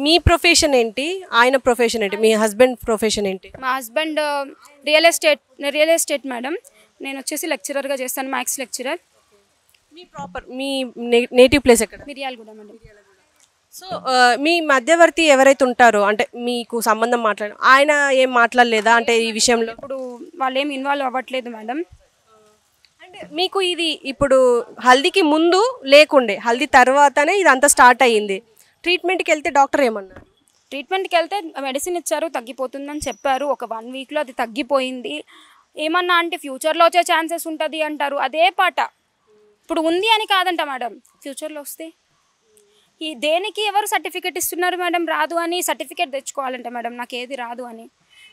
మీ profession ఏంటి? ఆయన profession ఏంటి? మీ హస్బెండ్ ప్రొఫెషన్ ఏంటి? మా హస్బెండ్ రియల్ ఎస్టేట్ మేడం. నేను వచ్చేసి లెక్చరర్గా చేస్తాను, మ్యాథ్స్ లెక్చరర్. మీ నేటివ్ ప్లేస్ ఎక్కడ? మిర్యాలగూడ మేడం. సో మీ మధ్యవర్తి ఎవరైతే ఉంటారో అంటే మీకు సంబంధం ఆయన ఏం మాట్లాడలేదా అంటే ఈ విషయంలో? ఇప్పుడు వాళ్ళు ఏం ఇన్వాల్వ్ అవ్వట్లేదు మేడం. అంటే మీకు ఇది ఇప్పుడు హల్దీకి ముందు లేకుండే, హల్దీ తర్వాతనే ఇదంతా స్టార్ట్ అయ్యింది. ట్రీట్మెంట్కి వెళ్తే డాక్టర్ ఏమన్నారు? ట్రీట్మెంట్కి వెళ్తే మెడిసిన్ ఇచ్చారు, తగ్గిపోతుందని చెప్పారు. ఒక 1 వీక్లో అది తగ్గిపోయింది. ఏమన్నా అంటే ఫ్యూచర్లో వచ్చే ఛాన్సెస్ ఉంటుంది అంటారు. అదే పాట ఇప్పుడు ఉంది అని కాదంట మేడం, ఫ్యూచర్లో వస్తే ఈ దేనికి ఎవరు సర్టిఫికేట్ ఇస్తున్నారు మేడం? రాదు అని సర్టిఫికేట్ తెచ్చుకోవాలంట మేడం. నాకు ఏది రాదు అని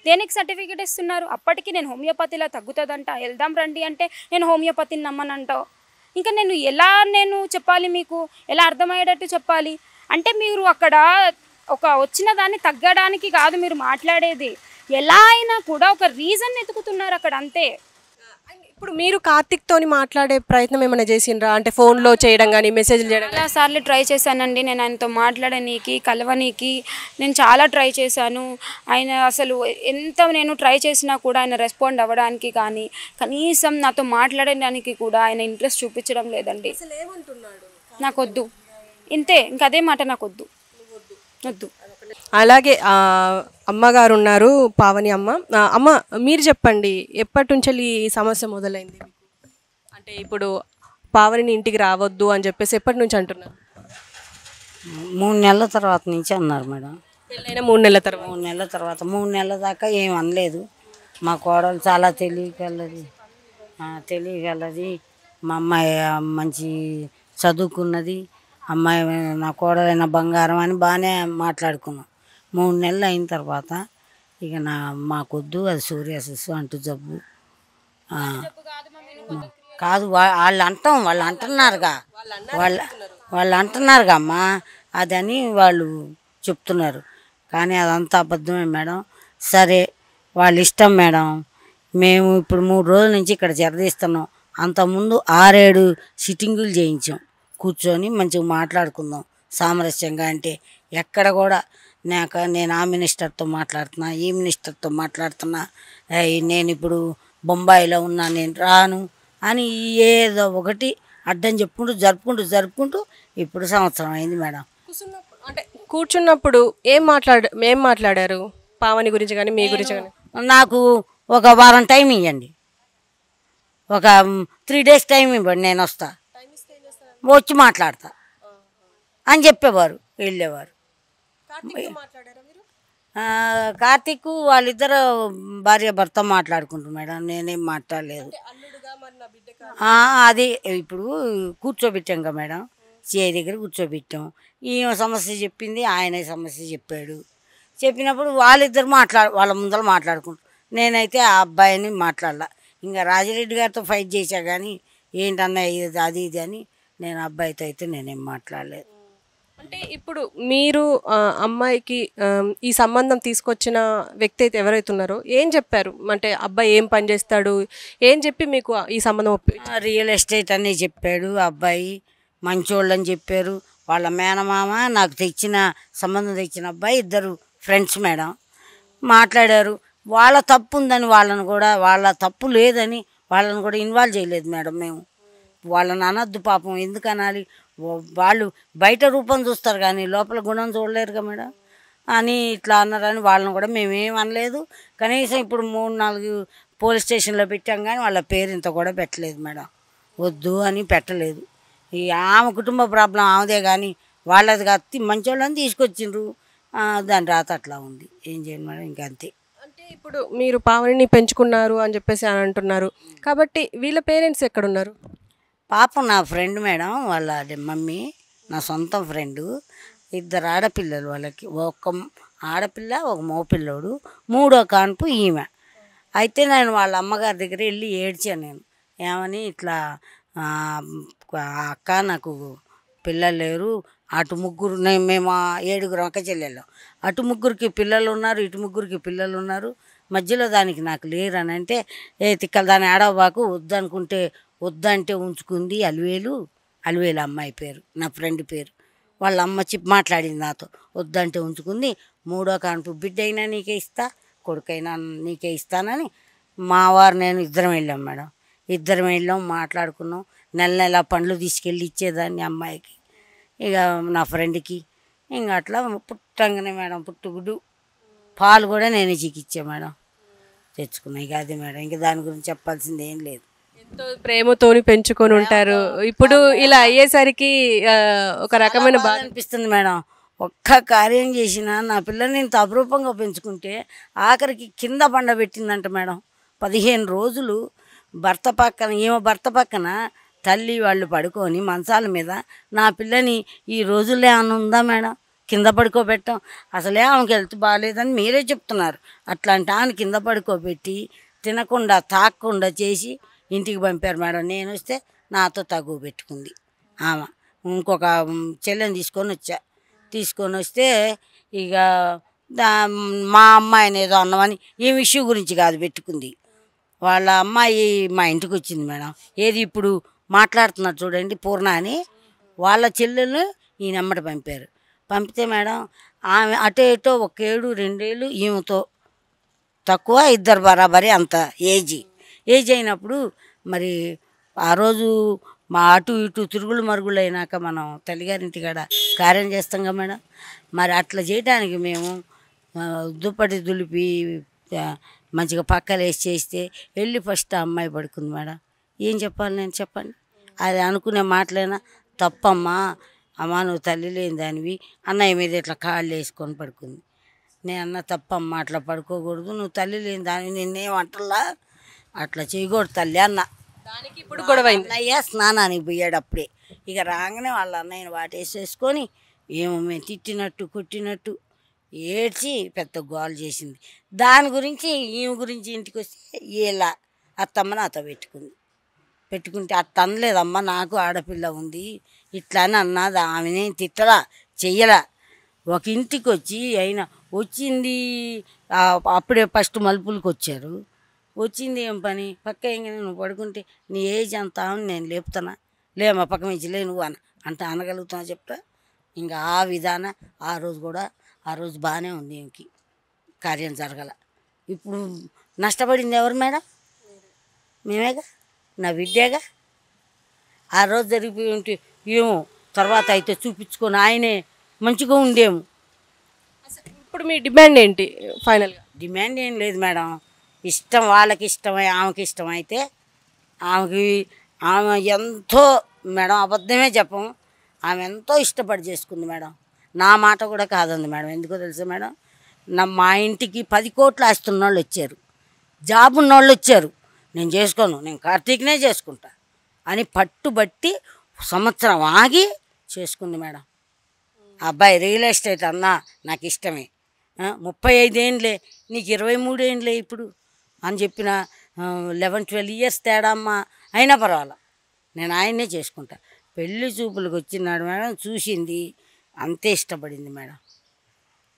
దేనికి సర్టిఫికేట్ ఇస్తున్నారు? అప్పటికి నేను హోమియోపతిలో తగ్గుతుందంట, వెళ్దాం రండి అంటే నేను హోమియోపతిని నమ్మనంటావు. ఇంకా నేను చెప్పాలి మీకు, ఎలా అర్థమయ్యేటట్టు చెప్పాలి అంటే మీరు అక్కడ ఒక వచ్చిన దాన్ని తగ్గడానికి కాదు మీరు మాట్లాడేది. ఎలా అయినా కూడా ఒక రీజన్ వెతుకుతున్నారు అక్కడ, అంతే. ఇప్పుడు మీరు కార్తిక్ తోని మాట్లాడే ప్రయత్నం ఏమైనా చేసిండ్రా? అంటే ఫోన్లో చేయడం కానీ మెసేజ్లు చేయడం? చాలా సార్లు ట్రై చేశానండి నేను ఆయనతో మాట్లాడనీకి, కలవనీకి నేను చాలా ట్రై చేశాను. ఆయన అసలు ఎంత నేను ట్రై చేసినా కూడా ఆయన రెస్పాండ్ అవ్వడానికి కానీ కనీసం నాతో మాట్లాడడానికి కూడా ఆయన ఇంట్రెస్ట్ చూపించడం లేదండి. నాకు వద్దు, ఇంతే, ఇంకా అదే మాట, నాకు వద్దు. అలాగే అమ్మగారు ఉన్నారు, పావని అమ్మ. అమ్మ మీరు చెప్పండి, ఎప్పటి నుంచి ఈ సమస్య మొదలైంది మీకు? అంటే ఇప్పుడు పావనిని ఇంటికి రావద్దు అని చెప్పేసి ఎప్పటి నుంచి అంటున్నారు? 3 నెలల తర్వాత నుంచి అన్నారు మేడం. పెళ్ళైన 3 నెలల తర్వాత? 3 నెలల తర్వాత, 3 నెలల దాకా ఏం అనలేదు. మా కోడలు చాలా తెలియగలది. మా అమ్మాయి మంచి చదువుకున్నది. అమ్మాయి నా కోడలైన బంగారం అని బాగానే మాట్లాడుకున్నాం. 3 నెలలు అయిన తర్వాత ఇక మాకొద్దు, అది సూర్యాసిస్ అంటూ జబ్బు కాదు వాళ్ళు అంటున్నారుగా అమ్మా అదని వాళ్ళు చెప్తున్నారు. కానీ అదంతా అబద్ధమే మేడం. సరే వాళ్ళ ఇష్టం మేడం. మేము ఇప్పుడు 3 రోజుల నుంచి ఇక్కడ జరదీస్తున్నాం. అంతకుముందు 6-7 సిట్టింగులు చేయించాం. కూర్చొని మంచిగా మాట్లాడుకుందాం సామరస్యంగా. అంటే ఎక్కడ కూడా నేను ఆ మినిస్టర్తో మాట్లాడుతున్నా, ఈ మినిస్టర్తో మాట్లాడుతున్నా, నేను ఇప్పుడు బొంబాయిలో ఉన్నా, నేను రాను అని ఏదో ఒకటి అడ్డం జరుపుకుంటూ ఇప్పుడు సంవత్సరం అయింది మేడం. అంటే కూర్చున్నప్పుడు ఏం మాట్లాడారు పావని గురించి కానీ మీ గురించి కానీ? నాకు ఒక వారం టైం ఇవ్వండి, ఒక 3 డేస్ టైం ఇవ్వండి, నేను వస్తా, వచ్చి మాట్లాడతా అని చెప్పేవారు, వెళ్ళేవారు. కార్తీక్ వాళ్ళిద్దరు భార్య భర్త మాట్లాడుకుంటారు మేడం. నేనేం మాట్లాడలేదు. అది ఇప్పుడు కూర్చోబెట్టాం కదా మేడం, సిఐ దగ్గర కూర్చోబెట్టాం. ఈ సమస్య చెప్పింది, ఆయన సమస్య చెప్పాడు. చెప్పినప్పుడు వాళ్ళిద్దరు వాళ్ళ ముందర మాట్లాడుకుంటారు. నేనైతే ఆ అబ్బాయిని మాట్లాడలా. ఇంకా రాజిరెడ్డి గారితో ఫైట్ చేశా కానీ ఏంటన్నా అది ఇది అని నేను అబ్బాయితో అయితే నేనేం మాట్లాడలేదు. అంటే ఇప్పుడు మీరు అమ్మాయికి ఈ సంబంధం తీసుకొచ్చిన వ్యక్తి అయితే ఎవరైతే ఉన్నారో ఏం చెప్పారు? అంటే అబ్బాయి ఏం పని చేస్తాడు, ఏం చెప్పి మీకు ఈ సంబంధం రియల్ ఎస్టేట్ అని చెప్పాడు. అబ్బాయి మంచోళ్ళని చెప్పారు. వాళ్ళ మేనమామ నాకు సంబంధం తెచ్చిన అబ్బాయి ఇద్దరు ఫ్రెండ్స్ మేడం మాట్లాడారు. వాళ్ళ తప్పు ఉందని వాళ్ళ తప్పు లేదని వాళ్ళని కూడా ఇన్వాల్వ్ చేయలేదు మేడం. మేము వాళ్ళని అనద్దు పాపం, ఎందుకు అనాలి? వాళ్ళు బయట రూపం చూస్తారు కానీ లోపల గుణం చూడలేరుగా మేడం అని ఇట్లా అన్నారని వాళ్ళని కూడా మేమేం అనలేదు. కనీసం ఇప్పుడు 3-4 పోలీస్ స్టేషన్లో పెట్టాం కానీ వాళ్ళ పేరు ఇంత కూడా పెట్టలేదు మేడం. వద్దు అని పెట్టలేదు. ఈ ఆమె కుటుంబ ప్రాబ్లం ఆమెదే కానీ వాళ్ళది కత్తి మంచోళ్ళని తీసుకొచ్చిండ్రు. దాని రాత అట్లా ఉంది, ఏం చేయండి మేడం, ఇంకా అంతే. అంటే ఇప్పుడు మీరు పావనిని పెంచుకున్నారు అని చెప్పేసి అని అంటున్నారు కాబట్టి వీళ్ళ పేరెంట్స్ ఎక్కడున్నారు? పాపం నా ఫ్రెండ్ మేడం, వాళ్ళ మమ్మీ నా సొంత ఫ్రెండు. 2 ఆడపిల్లలు వాళ్ళకి, ఒక ఆడపిల్ల ఒక మగపిల్లోడు, 3వ కాన్పు ఈమె. అయితే నేను వాళ్ళ అమ్మగారి దగ్గర వెళ్ళి ఏడ్చాను. నేను ఏమని ఇట్లా అక్క నాకు పిల్లలు లేరు, అటు ముగ్గురు మేము 7 అక్క చెల్లెళ్ళం, అటు ముగ్గురికి పిల్లలు ఉన్నారు, ఇటు ముగ్గురికి పిల్లలు ఉన్నారు, మధ్యలో దానికి నాకు లేరు అని అంటే తిక్కల దాని ఆడవాకు వద్దంటే ఉంచుకుంది. అలివేలు అమ్మాయి పేరు, నా ఫ్రెండ్ పేరు. వాళ్ళ అమ్మ చెప్పి మాట్లాడింది నాతో. వద్దంటే ఉంచుకుంది. మూడో కాన్పు బిడ్డ అయినా నీకే ఇస్తా, కొడుకైనా నీకే ఇస్తానని మా వారు నేను ఇద్దరం వెళ్ళాం మేడం. ఇద్దరం వెళ్ళాం, మాట్లాడుకున్నాం. నెల నెల పండ్లు తీసుకెళ్ళి ఇచ్చేదాన్ని అమ్మాయికి, ఇక నా ఫ్రెండ్కి. ఇంకా అట్లా పుట్టంగానే మేడం పుట్టుగుడ్డు పాలు కూడా నేనే చికిచ్చా మేడం, తెచ్చుకున్నా. ఇక అది మేడం, ఇంక దాని గురించి చెప్పాల్సింది ఏం లేదు. ఎంతో ప్రేమతోని పెంచుకొని ఉంటారు. ఇప్పుడు ఇలా అయ్యేసరికి ఒక రకమైన బాధ అనిపిస్తుంది మేడం. ఒక్క కార్యం చేసినా నా పిల్లల్ని ఇంత అపురూపంగా పెంచుకుంటే ఆఖరికి కింద పండబెట్టిందంట మేడం. 15 రోజులు భర్త పక్కన, భర్త పక్కన తల్లి వాళ్ళు పడుకొని మంచాల మీద నా పిల్లని ఈ రోజుల్లో ఏమన్నా ఉందా మేడం కింద పడుకోబెట్టాం? అసలే ఆమెకి హెల్త్ బాగాలేదని మీరే చెప్తున్నారు. అట్లాంటి ఆమెను కింద పడుకోబెట్టి తినకుండా తాగకుండా చేసి ఇంటికి పంపారు మేడం. నేను వస్తే నాతో తగువ పెట్టుకుంది ఆమె. ఇంకొక చెల్లెని తీసుకొని వస్తే ఇక మా అమ్మాయిని ఏదో అన్నమని ఏం ఇష్యూ గురించి కాదు పెట్టుకుంది. వాళ్ళ అమ్మాయి మా ఇంటికి వచ్చింది మేడం. ఏది ఇప్పుడు మాట్లాడుతున్నారు చూడండి పూర్ణ అని, వాళ్ళ చెల్లెలు ఈ నెమ్మట పంపారు. పంపితే మేడం ఆమె అటో ఇటో 1 ఏడు 2 ఏళ్ళు ఈమెతో తక్కువ, ఇద్దరు బరాబరి అంత ఏజ్ అయినప్పుడు మరి ఆ రోజు మా అటు ఇటు తిరుగులు మరుగులు అయినాక మనం తల్లిగారింటి కాడ కార్యం చేస్తాం కదా మేడం. మరి అట్లా చేయడానికి మేము దుప్పటి దులిపి మంచిగా పక్కలేసి చేస్తే వెళ్ళి ఫస్ట్ ఆ అమ్మాయి పడుకుంది మేడం. ఏం చెప్పాలి నేను చెప్పండి? అది అనుకునే మాటలైనా తప్పమ్మా, అమ్మా నువ్వు తల్లి లేని దానివి, అన్నయ్య మీద ఇట్లా కాళ్ళు వేసుకొని పడుకుంది. నేను అన్న తప్పమ్మా, అట్లా పడుకోకూడదు, నువ్వు తల్లి లేని దానివి, నిన్నేం అంటల్లా, అట్లా చేయకూడదు తల్లి అన్న. దానికి ఇప్పుడు గొడవ అన్నయ్య స్నానానికి పోయాడు అప్పుడే. ఇక రాగానే వాళ్ళ అన్నయ్యని వాటేసేసుకొని ఏమో మేము తిట్టినట్టు కొట్టినట్టు ఏడ్చి పెద్ద గోలు చేసింది. దాని గురించి ఈమె గురించి ఇంటికి వస్తే ఇలా అత్తమ్మ నాతో పెట్టుకుంటే అట్ట అనలేదమ్మా, నాకు ఆడపిల్ల ఉంది ఇట్లా అని అన్నది. ఆమెనే తిట్టలా చెయ్యలా. ఒక ఇంటికి వచ్చి అయినా వచ్చింది అప్పుడే ఫస్ట్ మలుపులకు వచ్చారు. వచ్చింది ఏం పని, పక్క ఏంగానే నువ్వు పడుకుంటే నీ ఏజ్ అంత అని నేను లేపుతానా, లేమా పక్క నుంచి లే నువ్వు అంటే అనగలుగుతున్నా చెప్తా. ఇంకా ఆ విధాన ఆ రోజు బాగానే ఉంది, ఇంకి కార్యం జరగల. ఇప్పుడు నష్టపడింది ఎవరు మేడం? మేమేగా, నా బిడ్డేగా. ఆ రోజు జరిగిపోయి ఉంటే ఏమో తర్వాత అయితే చూపించుకొని ఆయనే మంచిగా ఉండేము. ఇప్పుడు మీ డిమాండ్ ఏంటి ఫైనల్గా? డిమాండ్ ఏం లేదు మేడం, ఇష్టం వాళ్ళకి ఇష్టమై ఆమెకి ఇష్టమైతే ఆమె ఎంతో మేడం, అబద్ధమే చెప్పము, ఆమె ఎంతో ఇష్టపడి చేసుకుంది మేడం. నా మాట కూడా కాదంది మేడం. ఎందుకో తెలుసా మేడం, మా ఇంటికి 10 కోట్లు ఆస్తున్న వాళ్ళు వచ్చారు, జాబ్ ఉన్న వాళ్ళు వచ్చారు. నేను చేసుకోను, నేను కార్తీక్నే చేసుకుంటా అని పట్టుబట్టి సంవత్సరం ఆగి చేసుకుంది మేడం. అబ్బాయి రియల్ ఎస్టేట్ అన్నా నాకు ఇష్టమే, 35 ఏండ్లే నీకు 23 ఏండ్లే ఇప్పుడు అని చెప్పిన 11-12 ఇయర్స్ తేడా అమ్మా, అయినా పర్వాలా నేను ఆయన్నే చేసుకుంటా. పెళ్ళి చూపులకు వచ్చినాడు మేడం, చూసింది అంతే ఇష్టపడింది మేడం.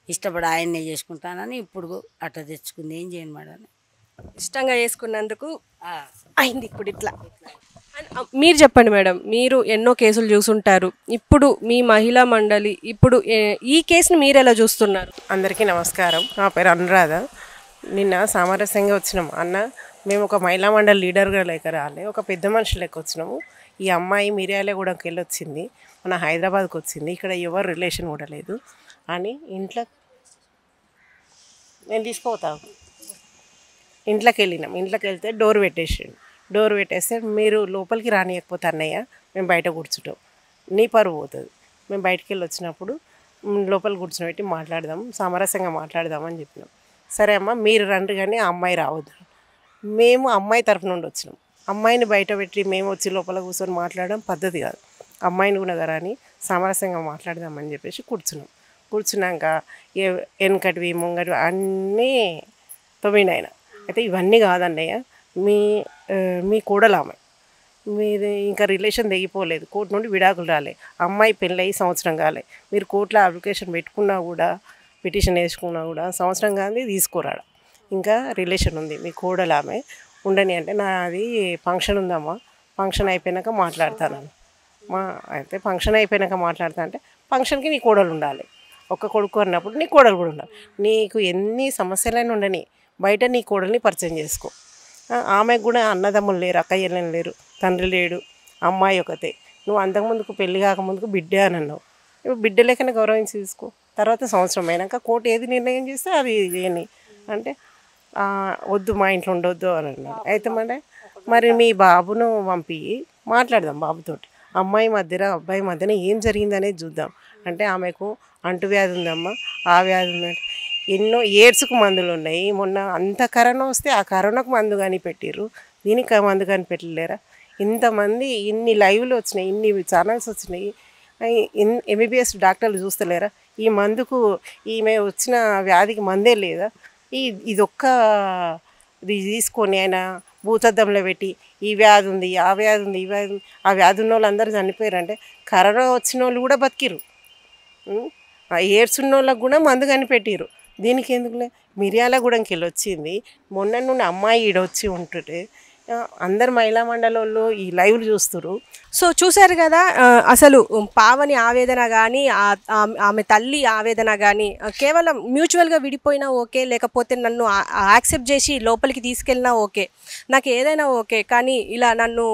ఇష్టపడి ఆయన్నే చేసుకుంటానని ఇప్పుడు అట్లా తెచ్చుకుంది. ఏం చేయను మేడం, ఇష్టంగా చేసుకున్నందుకు అయింది ఇప్పుడు ఇట్లా. మీరు చెప్పండి మేడం, మీరు ఎన్నో కేసులు చూసుంటారు. ఇప్పుడు మీ మహిళా మండలి ఇప్పుడు ఈ కేసుని మీరు ఎలా చూస్తున్నారు? అందరికీ నమస్కారం. నా పేరు అనురాధ. నిన్న సామరస్యంగా వచ్చినాము అన్న, మేము ఒక మహిళా మండలి లీడర్గా లేక రాలే, ఒక పెద్ద మనుషులు లెక్క వచ్చినాము. ఈ అమ్మాయి మిర్యాలగూడెంకి వెళ్ళి వచ్చింది, మన హైదరాబాద్కి వచ్చింది, ఇక్కడ ఎవరు రిలేషన్ కూడా లేదు అని ఇంట్లో నేను తీసుకుపోతాను. ఇంట్లోకి వెళ్ళినాం. ఇంట్లోకి వెళ్తే డోర్ పెట్టేస్తే మీరు లోపలికి రానియకపోతే అన్నయ్య మేము బయట కూర్చుంటాం, నీ పరువు పోతుంది. మేము బయటికి వెళ్ళి వచ్చినప్పుడు లోపల కూర్చోబెట్టి మాట్లాడదాం, సామరస్యంగా మాట్లాడదామని చెప్పినాం. సరే అమ్మ మీరు రండి కానీ ఆ అమ్మాయి రావద్దు. మేము అమ్మాయి తరఫు నుండి వచ్చినాం. అమ్మాయిని బయట పెట్టి మేము వచ్చి లోపల కూర్చొని మాట్లాడడం పద్ధతి కాదు. అమ్మాయిని కూడా కదా అని సామరస్యంగా మాట్లాడదామని చెప్పేసి కూర్చున్నాక వెనకటివి ముంగటివి అన్నీ తొమ్మినాయన. అయితే ఇవన్నీ కాదన్నయ్య, మీ కోడలామె, మీరు ఇంకా రిలేషన్ తెగిపోలేదు, కోర్టు నుండి విడాకులు రాలే, అమ్మాయి పెళ్ళయి సంవత్సరం కాలే, మీరు కోర్టులో అప్లికేషన్ పెట్టుకున్నా కూడా పిటిషన్ వేసుకున్నా కూడా సంవత్సరం కానీ తీసుకోరాడు, ఇంకా రిలేషన్ ఉంది, మీ కోడలామె ఉండని అంటే నాది ఫంక్షన్ ఉందమ్మా, ఫంక్షన్ అయిపోయినాక మాట్లాడతాను. అయితే ఫంక్షన్ అయిపోయినాక మాట్లాడతా అంటే ఫంక్షన్కి నీ కోడలు ఉండాలి. ఒక్క కొడుకు అన్నప్పుడు నీ కోడలు కూడా ఉండాలి. నీకు ఎన్ని సమస్యలైనా ఉండని బయట నీ కోడల్ని పరిచయం చేసుకో. ఆమెకు కూడా అన్నదమ్ములు లేరు, అక్కయ్యలు లేరు, తండ్రి లేడు, అమ్మాయి ఒకతే. నువ్వు అంతకుముందుకు పెళ్ళి కాకముందుకు బిడ్డే అని అన్నావు. ఇప్పుడు బిడ్డ లేకనే గౌరవించి తీసుకో. తర్వాత సంవత్సరం అయినాక కోర్టు ఏది నిర్ణయం చేస్తే అది చేయని అంటే వద్దు మా ఇంట్లో ఉండొద్దు అని అన్నాడు. అయితే మరి మీ బాబును పంపి మాట్లాడదాం బాబుతోటి, అమ్మాయి మధ్యన అబ్బాయి మధ్యన ఏం జరిగిందనేది చూద్దాం అంటే ఆమెకు అంటువ్యాధి ఉందమ్మా, ఆ వ్యాధి ఉందంటే ఎన్నో ఎయిడ్స్కు మందులు ఉన్నాయి. మొన్న అంత కరోనా వస్తే ఆ కరోనాకు మందు కానీ పెట్టిర్రు, దీనికి మందు కానీ పెట్టలేరా? ఇంతమంది ఇన్ని లైవ్లు వచ్చినాయి, ఇన్ని ఛానల్స్ వచ్చినాయి, ఎంబీబీఎస్ డాక్టర్లు చూస్తలేరా? ఈ మందుకు ఈమె వచ్చిన వ్యాధికి మందే లేదా? ఇదొక్క ఇది తీసుకొని ఆయన భూతద్దంలో పెట్టి ఈ వ్యాధి ఉంది, ఆ వ్యాధి ఉంది, ఈ వ్యాధి ఉంది, ఆ వ్యాధి ఉన్న వాళ్ళు అందరూ చనిపోయారంటే కరోనా వచ్చిన వాళ్ళు కూడా బతికిరు, ఎయిడ్స్ ఉన్న వాళ్ళకు కూడా మందు కనిపెట్టిరు. దీనికి ఎందుకులే? మిర్యాలగూడెంకి వెళ్ళి వచ్చింది మొన్న నుండి అమ్మాయి ఈడొచ్చి ఉంటుంటే అందరు మహిళా మండలంలో ఈ లైవ్లు చూస్తున్నారు. సో చూశారు కదా, అసలు పావని ఆవేదన కానీ ఆమె తల్లి ఆవేదన కానీ కేవలం మ్యూచువల్గా విడిపోయినా ఓకే, లేకపోతే నన్ను యాక్సెప్ట్ చేసి లోపలికి తీసుకెళ్ళినా ఓకే, నాకు ఏదైనా ఓకే, కానీ ఇలా నన్ను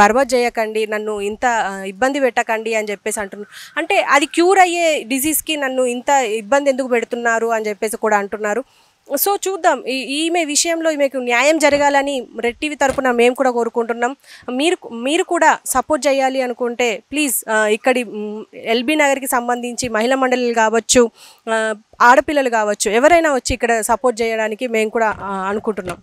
బర్బాద్ చేయకండి, నన్ను ఇంత ఇబ్బంది పెట్టకండి అని చెప్పేసి అంటున్నారు. అంటే అది క్యూర్ అయ్యే డిసీజ్కి నన్ను ఇంత ఇబ్బంది ఎందుకు పెడుతున్నారు అని చెప్పేసి కూడా అంటున్నారు. సో చూద్దాం, ఈమె విషయంలో ఈమెకు న్యాయం జరగాలని రెడ్ టీవీ తరపున మేము కూడా కోరుకుంటున్నాం. మీరు కూడా సపోర్ట్ చేయాలి అనుకుంటే ప్లీజ్ ఇక్కడి ఎల్బీ నగర్కి సంబంధించి మహిళా మండలిలు కావచ్చు, ఆడపిల్లలు కావచ్చు, ఎవరైనా వచ్చి ఇక్కడ సపోర్ట్ చేయడానికి మేము కూడా అనుకుంటున్నాం.